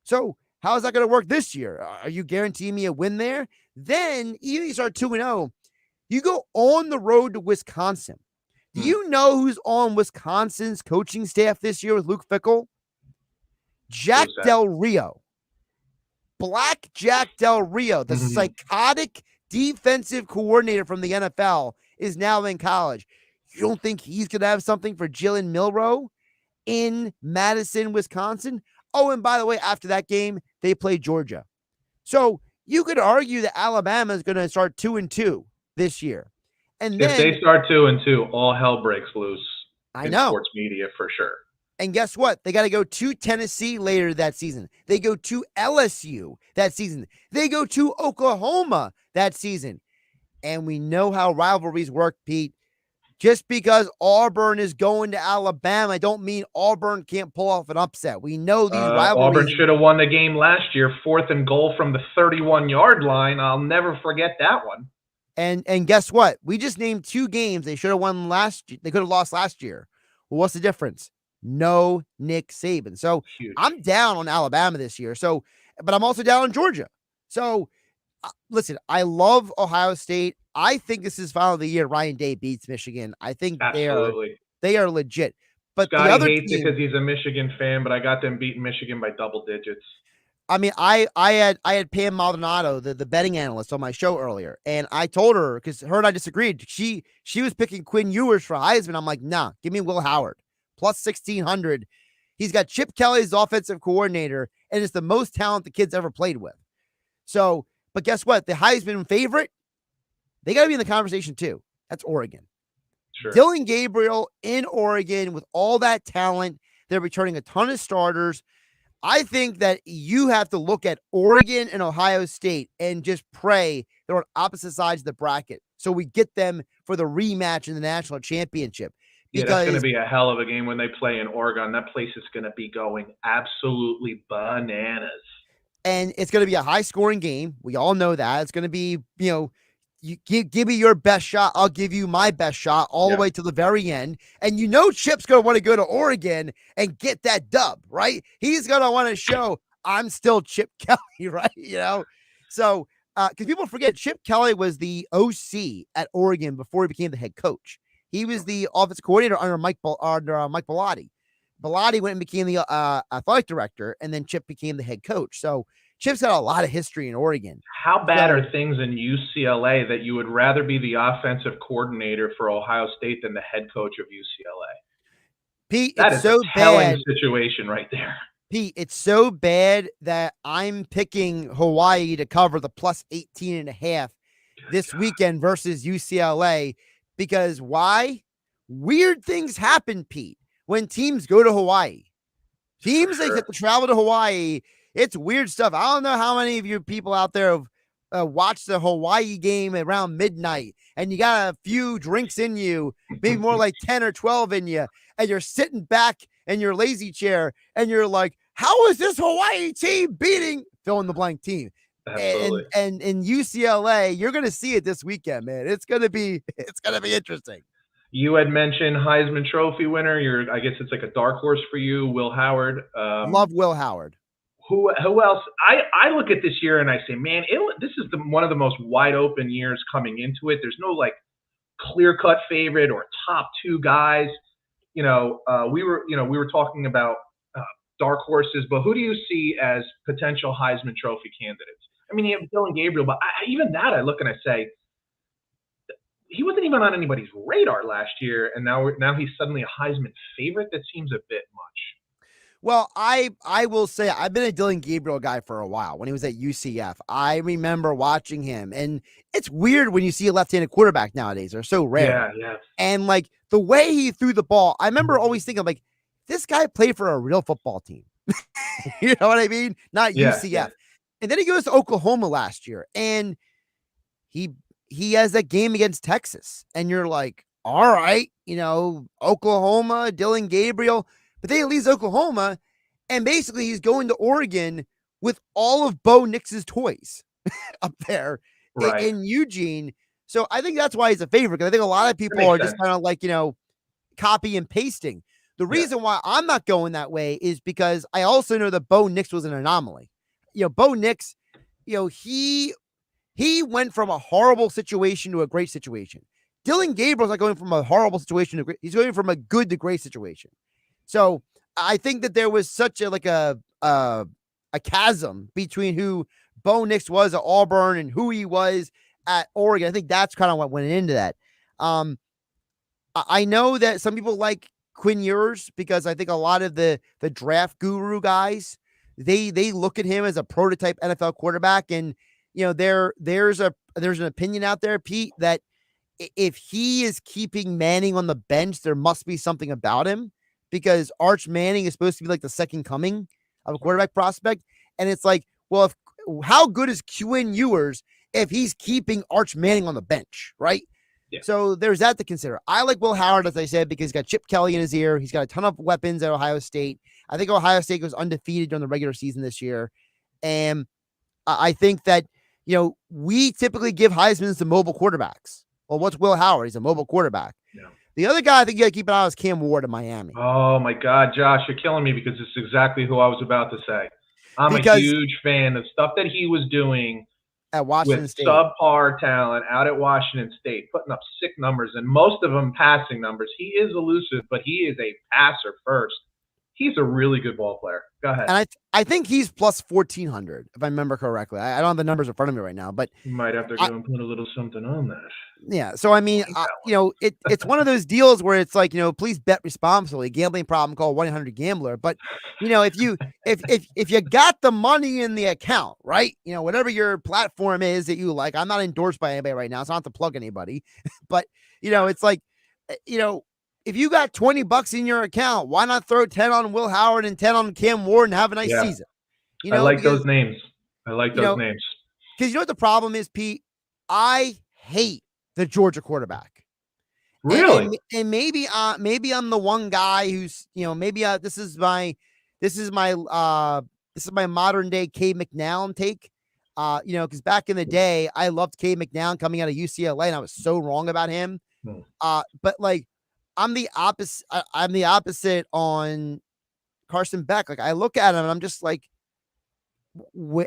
So how is that going to work this year? Are you guaranteeing me a win there? Then even if you start 2-0, you go on the road to Wisconsin. Do you know who's on Wisconsin's coaching staff this year with Luke Fickell? Jack Del Rio. Black Jack Del Rio, the psychotic defensive coordinator from the NFL, is now in college. You don't think he's going to have something for Jalen Milroe in Madison, Wisconsin? Oh, and by the way, after that game, they play Georgia. So you could argue that Alabama is going to start 2-2 this year. And If then they start 2-2, all hell breaks loose I in know. sports media for sure. And guess what? They got to go to Tennessee later that season. They go to LSU that season. They go to Oklahoma that season. And we know how rivalries work, Pete. Just because Auburn is going to Alabama, I don't mean Auburn can't pull off an upset. We know these rivalries. Auburn should have won the game last year, 4th and goal from the 31-yard line. I'll never forget that one. And guess what? We just named 2 games they should have won last year. They could have lost last year. Well, what's the difference? No Nick Saban. So Huge. I'm down on Alabama this year. So, but I'm also down on Georgia. So listen, I love Ohio State. I think this is finally the year Ryan Day beats Michigan. I think Absolutely. they are legit. But Scotty the other hates team, it because he's a Michigan fan, but I got them beating Michigan by double digits. I mean, I had Pam Maldonado, the betting analyst, on my show earlier, and I told her, because her and I disagreed. She was picking Quinn Ewers for Heisman. I'm like, nah, give me Will Howard plus 1,600. He's got Chip Kelly as offensive coordinator, and it's the most talent the kid's ever played with. So, but guess what? The Heisman favorite, they got to be in the conversation too. That's Oregon. Sure. Dylan Gabriel in Oregon with all that talent. They're returning a ton of starters. I think that you have to look at Oregon and Ohio State and just pray they're on opposite sides of the bracket so we get them for the rematch in the national championship. Yeah, that's going to be a hell of a game when they play in Oregon. That place is going to be going absolutely bananas. And it's going to be a high-scoring game. We all know that. It's going to be, you give me your best shot. I'll give you my best shot all the way to the very end. And Chip's going to want to go to Oregon and get that dub, right? He's going to want to show I'm still Chip Kelly, right? So, because people forget Chip Kelly was the OC at Oregon before he became the head coach. He was the offensive coordinator under Mike Bellotti. Bellotti went and became the athletic director, and then Chip became the head coach. So Chip's got a lot of history in Oregon. How bad are things in UCLA that you would rather be the offensive coordinator for Ohio State than the head coach of UCLA? Pete, that it's is so a telling bad. Situation right there. Pete, it's so bad that I'm picking Hawaii to cover the plus 18.5 this weekend versus UCLA. Because why? Weird things happen, Pete, when teams go to Hawaii. Teams that travel to Hawaii, it's weird stuff. I don't know how many of you people out there have watched the Hawaii game around midnight, and you got a few drinks in you, maybe more like 10 or 12 in you, and you're sitting back in your lazy chair, and you're like, how is this Hawaii team beating fill in the blank team? Absolutely. And in UCLA, you're going to see it this weekend, man. It's going to be interesting. You had mentioned Heisman Trophy winner. I guess it's like a dark horse for you, Will Howard. Love Will Howard. Who else? I look at this year and I say, man, this is one of the most wide open years coming into it. There's no like clear cut favorite or top 2 guys. We were talking about dark horses, but who do you see as potential Heisman Trophy candidates? I mean, you have Dylan Gabriel, but even that I look and I say, he wasn't even on anybody's radar last year, and now he's suddenly a Heisman favorite. That seems a bit much. Well, I will say I've been a Dylan Gabriel guy for a while. When he was at UCF, I remember watching him, and it's weird when you see a left-handed quarterback nowadays. They're so rare. Yeah. And like the way he threw the ball, I remember always thinking like, this guy played for a real football team. You know what I mean? Not UCF. Yeah. And then he goes to Oklahoma last year, and he has that game against Texas, and you're like, all right, Oklahoma, Dylan Gabriel. But then he leaves Oklahoma, and basically he's going to Oregon with all of Bo Nix's toys up there in Eugene. So I think that's why he's a favorite, because I think a lot of people are just kind of like, copy and pasting. The reason why I'm not going that way is because I also know that Bo Nix was an anomaly. Bo Nix, he went from a horrible situation to a great situation. Dylan Gabriel's not going from a horrible situation to great. He's going from a good to great situation. So I think that there was such a chasm between who Bo Nix was at Auburn and who he was at Oregon. I think that's kind of what went into that. I know that some people like Quinn Ewers because I think a lot of the draft guru guys, they look at him as a prototype NFL quarterback, and there's an opinion out there, Pete, that if he is keeping Manning on the bench, there must be something about him, because Arch Manning is supposed to be like the second coming of a quarterback prospect. And it's like, well, how good is Quinn Ewers if he's keeping Arch Manning on the bench, right? Yeah. So there's that to consider. I like Will Howard, as I said, because he's got Chip Kelly in his ear. He's got a ton of weapons at Ohio State. I think Ohio State goes undefeated during the regular season this year. And I think that, we typically give Heisman's to mobile quarterbacks. Well, what's Will Howard? He's a mobile quarterback. Yeah. The other guy I think you got to keep an eye on is Cam Ward in Miami. Oh, my God, Josh, you're killing me, because it's exactly who I was about to say. I'm a huge fan of stuff that he was doing at Washington with State. Subpar talent out at Washington State, putting up sick numbers, and most of them passing numbers. He is elusive, but he is a passer first. He's a really good ball player. Go ahead. And I think he's plus 1,400, if I remember correctly. I don't have the numbers in front of me right now, but you might have to go and put a little something on that. Yeah. So, I mean, it's one of those deals where it's like, please bet responsibly. Gambling problem, call 1-800-GAMBLER. But, if you got the money in the account, right? Whatever your platform is that you like, I'm not endorsed by anybody right now, so I don't have to plug anybody. But, it's like, if you got $20 in your account, why not throw 10 on Will Howard and 10 on Cam Ward and have a nice season? I like those names. I like those names. Because what the problem is, Pete? I hate the Georgia quarterback. Really? And maybe I'm the one guy who's, maybe this is my modern day Cade McNown take. Because back in the day, I loved Cade McNown coming out of UCLA, and I was so wrong about him. But like, I'm the opposite on Carson Beck. Like, I look at him and I'm just like,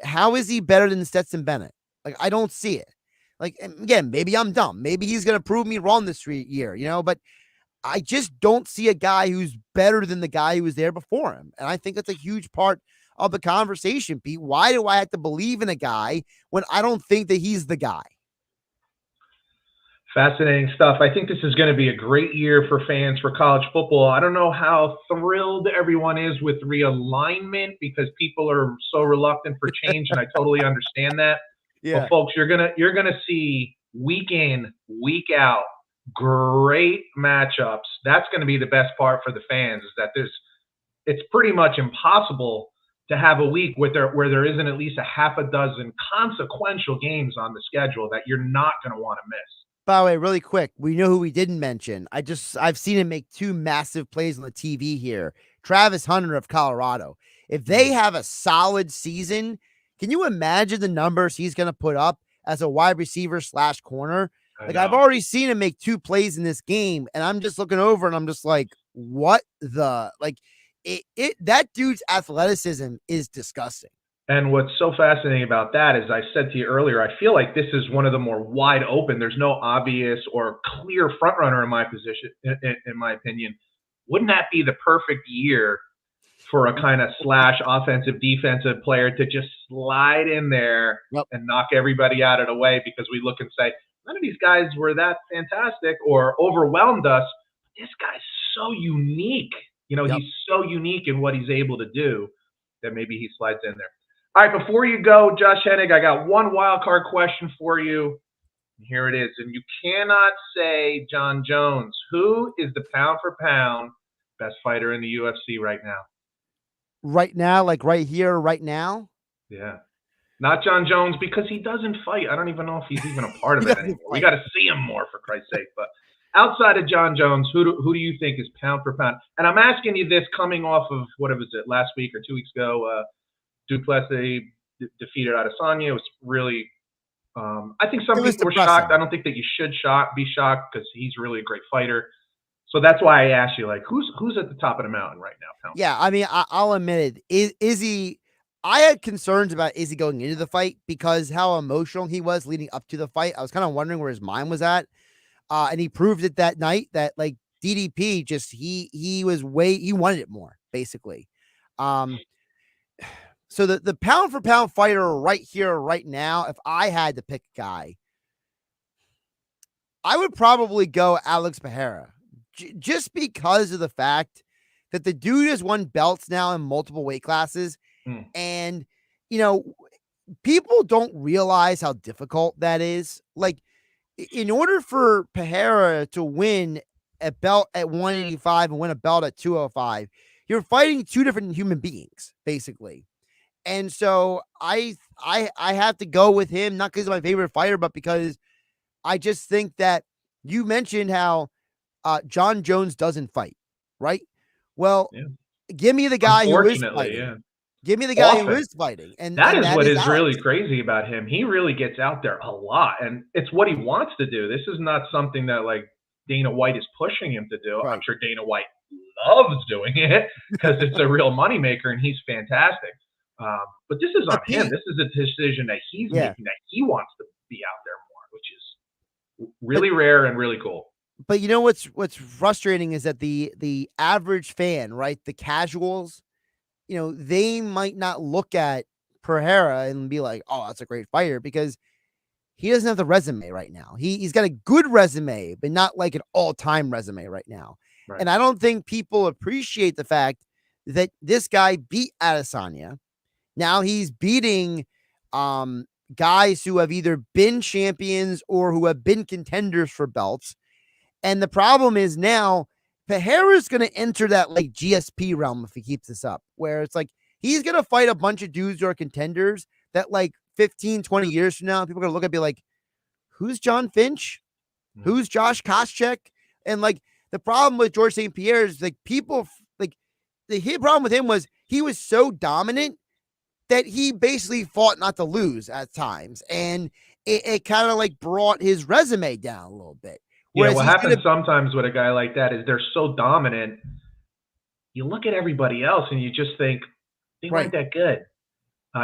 how is he better than Stetson Bennett? Like, I don't see it. Like, again, maybe I'm dumb. Maybe he's going to prove me wrong this year, but I just don't see a guy who's better than the guy who was there before him. And I think that's a huge part of the conversation, Pete. Why do I have to believe in a guy when I don't think that he's the guy? Fascinating stuff. I think this is going to be a great year for fans for college football. I don't know how thrilled everyone is with realignment, because people are so reluctant for change, and I totally understand that. Yeah. But folks, you're gonna see week in, week out, great matchups. That's going to be the best part for the fans, is that it's pretty much impossible to have a week where there isn't at least a half a dozen consequential games on the schedule that you're not going to want to miss. By the way, really quick, we know who we didn't mention. I've seen him make two massive plays on the TV here. Travis Hunter of Colorado. If they have a solid season, can you imagine the numbers he's going to put up as a wide receiver / corner? Like, I've already seen him make two plays in this game, and I'm just looking over and I'm just like, what the, like, that dude's athleticism is disgusting. And what's so fascinating about that is, I said to you earlier, I feel like this is one of the more wide open. There's no obvious or clear front runner in my position, in my opinion. Wouldn't that be the perfect year for a kind of / offensive defensive player to just slide in there and knock everybody out of the way? Because we look and say, none of these guys were that fantastic or overwhelmed us. This guy's so unique. He's so unique in what he's able to do that maybe he slides in there. All right, before you go, Josh Hennig, I got one wild card question for you. Here it is. And you cannot say John Jones. Who is the pound for pound best fighter in the UFC right now? Right now, like right here, right now? Yeah. Not John Jones, because he doesn't fight. I don't even know if he's even a part of it anymore. We got to see him more, for Christ's sake. But outside of John Jones, who do you think is pound for pound? And I'm asking you this coming off of, what was it, last week or 2 weeks ago, Duplessis defeated Adesanya. It was really, I think some people were shocked. I don't think that you should be shocked, because he's really a great fighter. So that's why I asked you, like, who's at the top of the mountain right now? Yeah, I mean, I'll admit it. Izzy, I had concerns about Izzy going into the fight because how emotional he was leading up to the fight. I was kind of wondering where his mind was at. And he proved it that night that, like, DDP just, he wanted it more, basically. So the pound for pound fighter right here, right now, if I had to pick a guy, I would probably go Alex Pereira, just because of the fact that the dude has won belts now in multiple weight classes. And, people don't realize how difficult that is. Like, in order for Pereira to win a belt at 185 and win a belt at 205, you're fighting two different human beings, basically. And so I have to go with him, not because he's my favorite fighter, but because I just think that you mentioned how John Jones doesn't fight, right? Well, Yeah. give me the guy who is Unfortunately, fighting. yeah. Give me the guy who Often. is fighting, and That is that what is is Alex. really crazy about him. He really gets out there a lot, and it's what he wants to do. This is not something that like Dana White is pushing him to do. Right. I'm sure Dana White loves doing it because it's a real moneymaker, and he's fantastic. But this is on him. This is a decision that he's making, that he wants to be out there more, which is really rare and really cool. But you know what's frustrating is that the average fan, right, the casuals, you know, they might not look at Pereira and be like, "Oh, that's a great fighter," because he doesn't have the resume right now. He's got a good resume, but not like an all-time resume right now. Right. And I don't think people appreciate the fact that this guy beat Adesanya. Now he's beating guys who have either been champions or who have been contenders for belts. And the problem is now Pereira's going to enter that like GSP realm if he keeps this up, where it's like he's going to fight a bunch of dudes who are contenders that like 15, 20 years from now, people are going to look at and be like, who's John Finch? Who's Josh Koscheck? And like the problem with George St. Pierre is like people like the problem with him was he was so dominant that he basically fought not to lose at times. And it kind of like brought his resume down a little bit. Yeah, what happens sometimes with a guy like that is they're so dominant. You look at everybody else and you just think they weren't that good.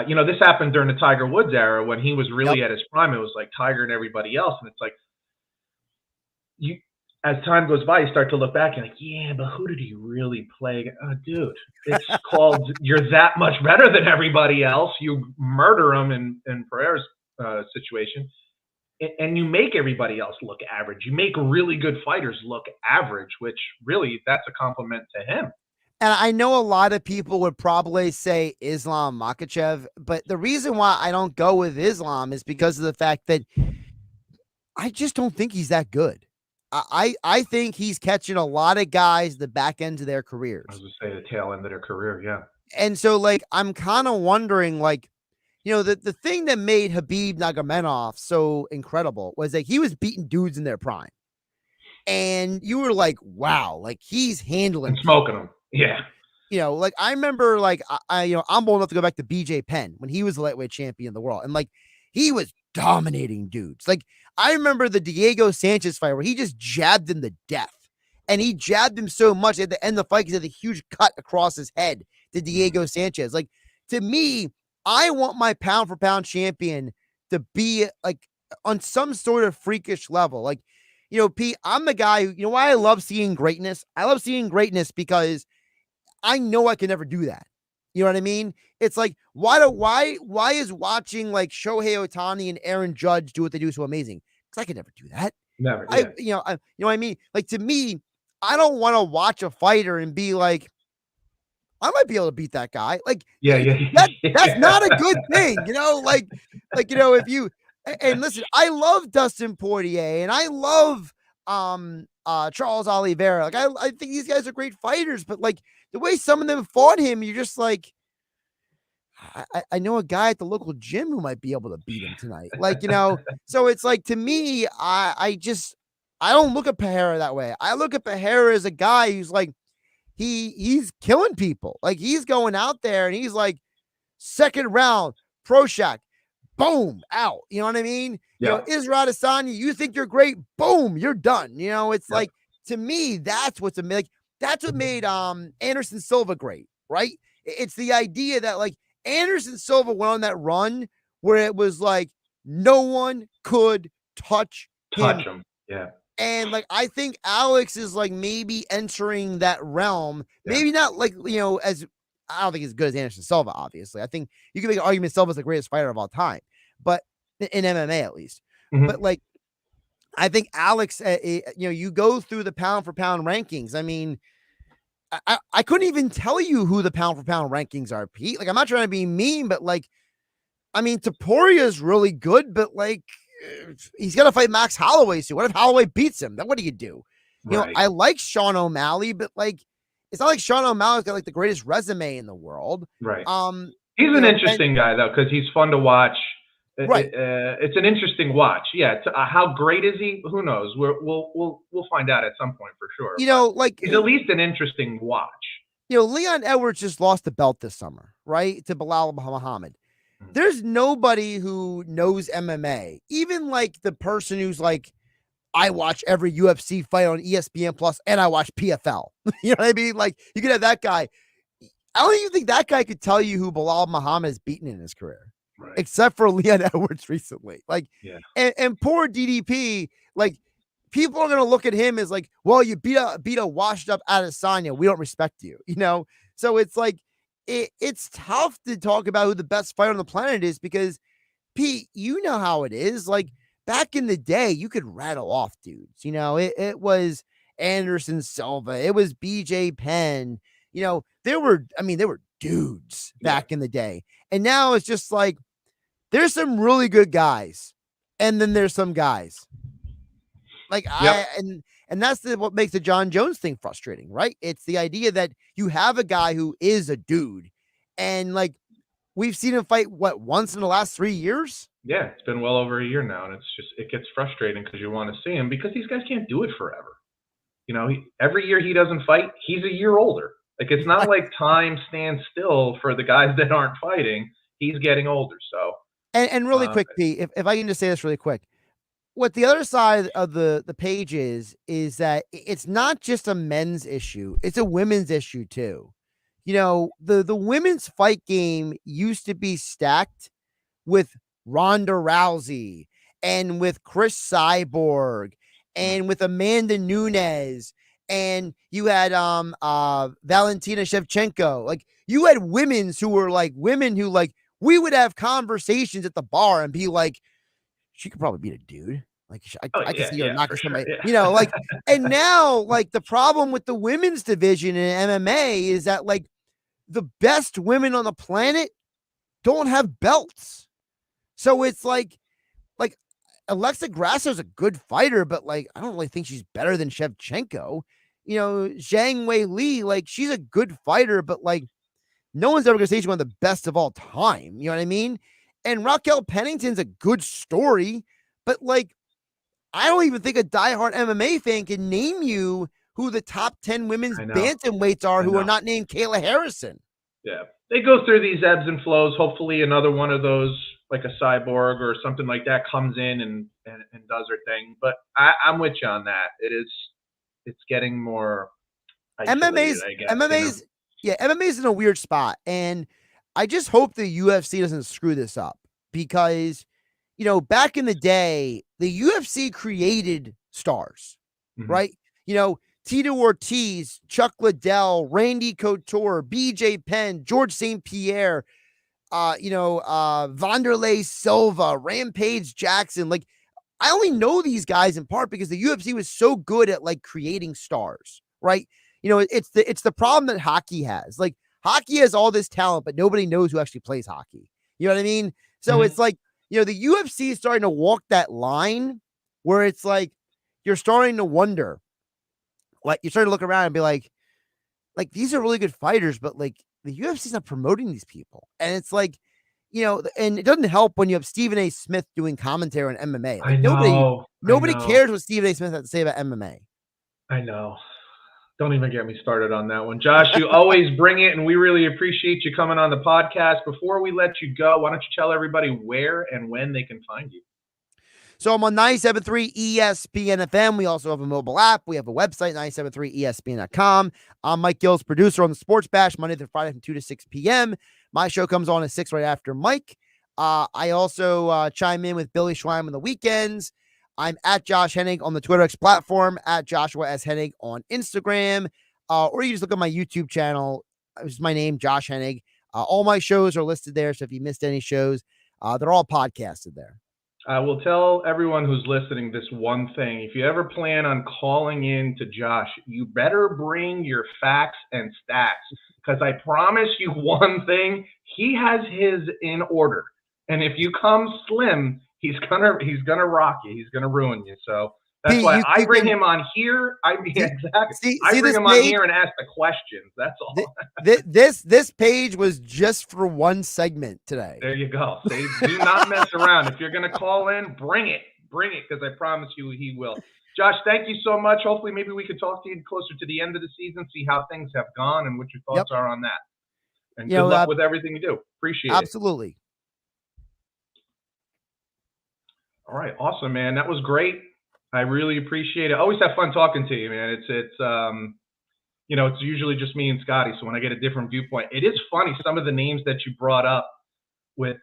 You know, this happened during the Tiger Woods era when he was really at his prime. It was like Tiger and everybody else, and it's like as time goes by, you start to look back and like, yeah, but who did he really play? Oh, dude, it's called you're that much better than everybody else. You murder him in Pereira's situation. And you make everybody else look average. You make really good fighters look average, which really that's a compliment to him. And I know a lot of people would probably say Islam Makhachev, but the reason why I don't go with Islam is because of the fact that I just don't think he's that good. I think he's catching a lot of guys the back end of their careers. I was going to say the tail end of their career, yeah. And so, like, I'm kind of wondering, like, you know, the thing that made Khabib Nurmagomedov so incredible was that he was beating dudes in their prime. And you were like, wow, like he's handling and smoking them. Yeah. You know, like I remember like you know, I'm old enough to go back to BJ Penn when he was the lightweight champion of the world. And like he was dominating dudes. Like I remember the Diego Sanchez fight where he just jabbed him to death. And he jabbed him so much at the end of the fight, he had a huge cut across his head to Diego Sanchez. Like to me, I want my pound for pound champion to be like on some sort of freakish level. Like, you know, Pete, I'm the guy who, you know why I love seeing greatness? I love seeing greatness because I know I can never do that. You know what I mean? It's like, why is watching like Shohei Ohtani and Aaron Judge do what they do so amazing? Because I could never do that. Never. Yeah. You know what I mean? Like to me, I don't want to watch a fighter and be like, I might be able to beat that guy. Like, that's not a good thing, you know, like, you know, if you, and listen, I love Dustin Poirier and I love, Charles Oliveira. Like, I think these guys are great fighters, but like the way some of them fought him, you're just like, I know a guy at the local gym who might be able to beat him tonight. Like, you know, so it's like, to me, I don't look at Pereira that way. I look at Pereira as a guy who's like, he's killing people. Like he's going out there and he's like second round, Proshak, boom, out. You know what I mean? Yeah. You know, Israel Adesanya, you think you're great, boom, you're done. You know, it's like, to me, that's what's like, that's what made Anderson Silva great, right? It's the idea that like Anderson Silva went on that run where it was like no one could touch him. Yeah. And like, I think Alex is like maybe entering that realm. Yeah. Maybe not like, you know, as I don't think he's as good as Anderson Silva, obviously. I think you can make an argument Silva's the greatest fighter of all time, but in MMA at least. Mm-hmm. But like, I think Alex, you know, you go through the pound for pound rankings. I mean, I couldn't even tell you who the pound for pound rankings are, Pete. Like, I'm not trying to be mean, but like, I mean, Taporia is really good, but like he's gonna fight Max Holloway soon. What if Holloway beats him? Then what do you do? You know, Right. I like Sean O'Malley, but like it's not like Sean O'Malley's got like the greatest resume in the world. Right. Um, He's you an know, interesting guy though, because he's fun to watch. right. It's an interesting watch. Yeah. How great is he? Who knows? We'll find out at some point for sure. You But know, like he's at least an interesting watch. you know, Leon Edwards just lost the belt this summer, right? To Bilal Muhammad. There's nobody who knows MMA, even like the person who's like, I watch every UFC fight on ESPN Plus and I watch PFL. You know what I mean? Like you could have that guy. I don't even think that guy could tell you who Bilal Muhammad has beaten in his career, Right. except for Leon Edwards recently. Like, Yeah. and poor DDP, like people are gonna look at him as like, well, you beat a washed up Adesanya. We don't respect you, you know? So it's like it's tough to talk about who the best fighter on the planet is because Pete, you know how it is. Like back in the day, you could rattle off dudes. You know, it was Anderson Silva, it was BJ Penn. You know, there were dudes back in the day. And now it's just like there's some really good guys, and then there's some guys. Like and that's what makes the John Jones thing frustrating, right? It's the idea that you have a guy who is a dude, and like we've seen him fight once in the last 3 years. Yeah, it's been well over a year now, and it gets frustrating because you want to see him because these guys can't do it forever. You know, every year he doesn't fight, he's a year older. Like it's not like time stands still for the guys that aren't fighting. He's getting older, so. And really quick, Pete, if I can just say this really quick, what the other side of the page is that it's not just a men's issue; it's a women's issue too. You know, the women's fight game used to be stacked with Ronda Rousey and with Chris Cyborg and with Amanda Nunes, and you had Valentina Shevchenko. Like you had women's who were like women who like we would have conversations at the bar and be like, she could probably beat a dude. Like I can see her knocking somebody, sure, yeah. you know, like, and now like the problem with the women's division in MMA is that like the best women on the planet don't have belts. So it's like Alexa Grasso's a good fighter, but like I don't really think she's better than Shevchenko. You know, Zhang Wei Li, like she's a good fighter, but like no one's ever gonna say she's one of the best of all time. You know what I mean? And Raquel Pennington's a good story, but like I don't even think a diehard MMA fan can name you who the top 10 women's bantamweights are who are not named Kayla Harrison. Yeah. They go through these ebbs and flows. Hopefully another one of those, like a Cyborg or something like that, comes in and does her thing. But I'm with you on that. It's getting more isolated, I guess. MMA's in a weird spot. And I just hope the UFC doesn't screw this up because, you know, back in the day, the UFC created stars, right? You know, Tito Ortiz, Chuck Liddell, Randy Couture, BJ Penn, George St. Pierre, Wanderlei Silva, Rampage Jackson. Like, I only know these guys in part because the UFC was so good at like creating stars, right? You know, it's the problem that hockey has. Like, hockey has all this talent, but nobody knows who actually plays hockey. You know what I mean? So it's like, you know, the UFC is starting to walk that line where it's like you're starting to wonder. Like you're starting to look around and be like these are really good fighters, but like the UFC's not promoting these people. And it's like, you know, and it doesn't help when you have Stephen A. Smith doing commentary on MMA. Like nobody cares what Stephen A. Smith has to say about MMA. I know. Don't even get me started on that one. Josh, you always bring it, and we really appreciate you coming on the podcast. Before we let you go, why don't you tell everybody where and when they can find you? So I'm on 97.3 ESPN FM. We also have a mobile app. We have a website, 973ESPN.com. I'm Mike Gill's producer on the Sports Bash, Monday through Friday from 2 to 6 p.m. My show comes on at 6 right after Mike. I also chime in with Billy Schweim on the weekends. I'm at Josh Hennig on the Twitter X platform, at Joshua S. Hennig on Instagram, or you just look at my YouTube channel. It's my name, Josh Hennig. All my shows are listed there, so if you missed any shows, they're all podcasted there. I will tell everyone who's listening this one thing. If you ever plan on calling in to Josh, you better bring your facts and stats, because I promise you one thing, he has his in order. And if you come slim, he's gonna rock you. He's gonna ruin you. So that's Pete, why you, I you bring can him on here. see I bring this him on page. here and ask the questions. That's all. This page was just for one segment today. There you go. See, do not mess around. If you're gonna call in, bring it, because I promise you he will. Josh, thank you so much. Hopefully, maybe we could talk to you closer to the end of the season, see how things have gone and what your thoughts are on that. And good luck with everything you do. Appreciate it. Absolutely. All right, awesome, man. That was great. I really appreciate it. I always have fun talking to you, man. It's usually just me and Scotty. So when I get a different viewpoint, it is funny. Some of the names that you brought up with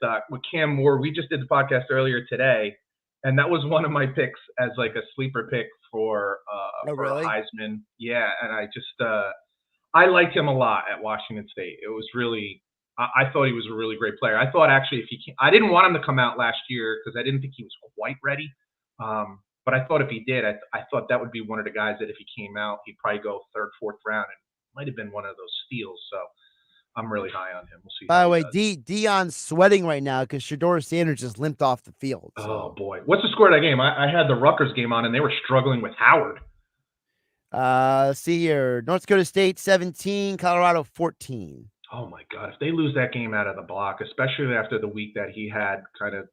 Cam Moore, we just did the podcast earlier today, and that was one of my picks as like a sleeper pick for really? Heisman. Yeah, and I liked him a lot at Washington State. It was really, I thought he was a really great player. I thought actually I didn't want him to come out last year because I didn't think he was quite ready. But I thought if he did, I thought that would be one of the guys that if he came out, he'd probably go third, fourth round, and might have been one of those steals. So I'm really high on him. We'll see. By the way, Deion's sweating right now because Shedeur Sanders just limped off the field. So. Oh boy, what's the score of that game? I had the Rutgers game on, and they were struggling with Howard. Let's see here. North Dakota State 17, Colorado 14. Oh my God, if they lose that game out of the block, especially after the week that he had, kind of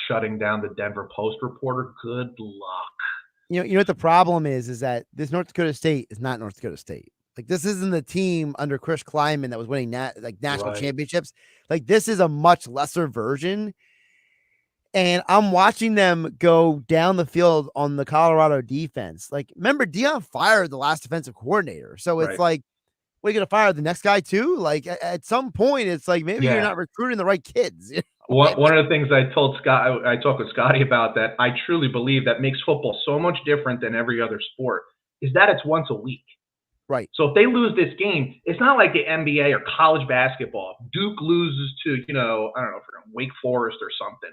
shutting down the Denver Post reporter, good luck. You know what the problem is that this North Dakota State is not North Dakota State. Like, this isn't the team under Chris Kleiman that was winning national championships. Like, this is a much lesser version. And I'm watching them go down the field on the Colorado defense. Like, remember, Deion fired the last defensive coordinator. So it's like, we're going to fire the next guy too? Like, at some point, it's like, maybe you're not recruiting the right kids. You know? One of the things I talked with Scotty about that I truly believe that makes football so much different than every other sport is that it's once a week. Right. So if they lose this game, it's not like the NBA or college basketball. Duke loses to, I don't know, Wake Forest or something.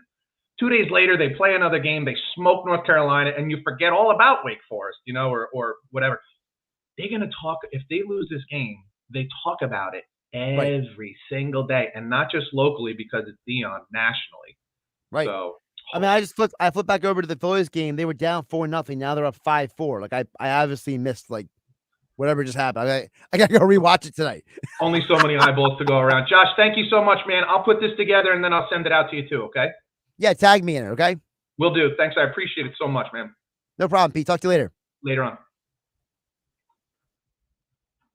2 days later, they play another game, they smoke North Carolina, and you forget all about Wake Forest, or whatever. They're going to talk, if they lose this game, they talk about it every single day, and not just locally because it's Deion, nationally. Right. So, I mean, I flipped back over to the Phillies game. They were down 4-0. Now they're up 5-4. Like, I obviously missed, like, whatever just happened. I got to go rewatch it tonight. Only so many eyeballs to go around. Josh, thank you so much, man. I'll put this together, and then I'll send it out to you too, okay? Yeah, tag me in it, okay? Will do. Thanks. I appreciate it so much, man. No problem, Pete. Talk to you later. Later on.